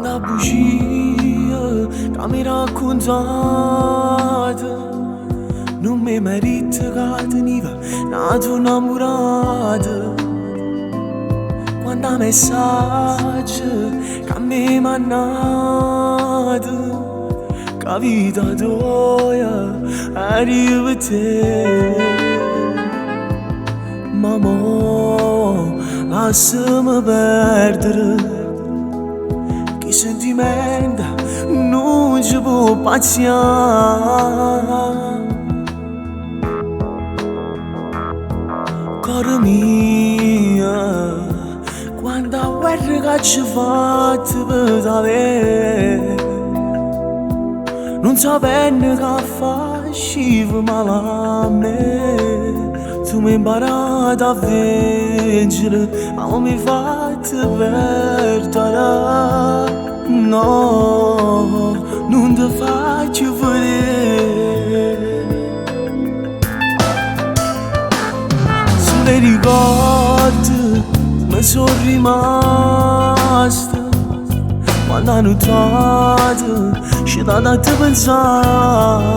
Quanta bugia che mi raccontate, non mi merita che teniva una tua innamorata. Quanta messaggi che mi mandate, che vita tua arriva a te. Mamma, lasciami perdere, che sentimento non ci può passare. Cora mia, quanta guerra che ci fate per te, non sapendo che faceva male a me. Tu mi hai imparato a vincere, ma non mi hai fatto perdere. No, non ti faccio vedere. Sulle ricordi mi sono rimaste, quando hanno notato ci da te pensare.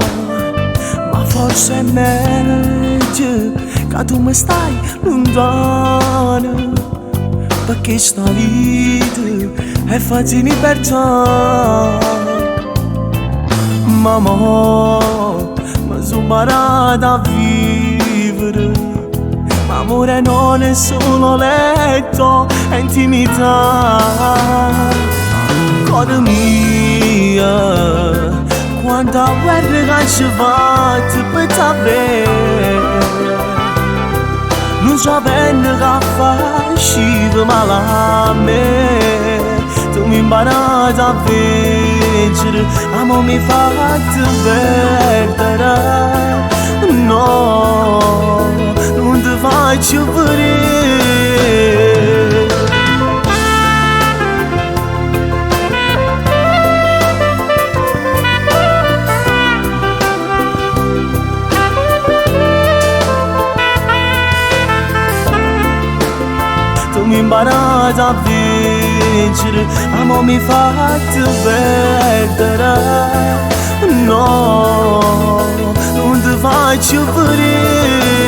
Ma forse è meglio che tu mi stai lontano, perché sta vita è fatta in libertà. Mamma, mi sono imparata a vivere, ma amore non è solo letto, è intimità. Cora mia, quanta guerra che ci fate per te, non sapendo che faceva male a me. Tu mi hai imparato a vincere, ma non mi hai fatto perdere. No, non ti faccio vedere. Tu mi hai imparato a vincere, ma non mi hai fatto perdere. No, non ti faccio vedere.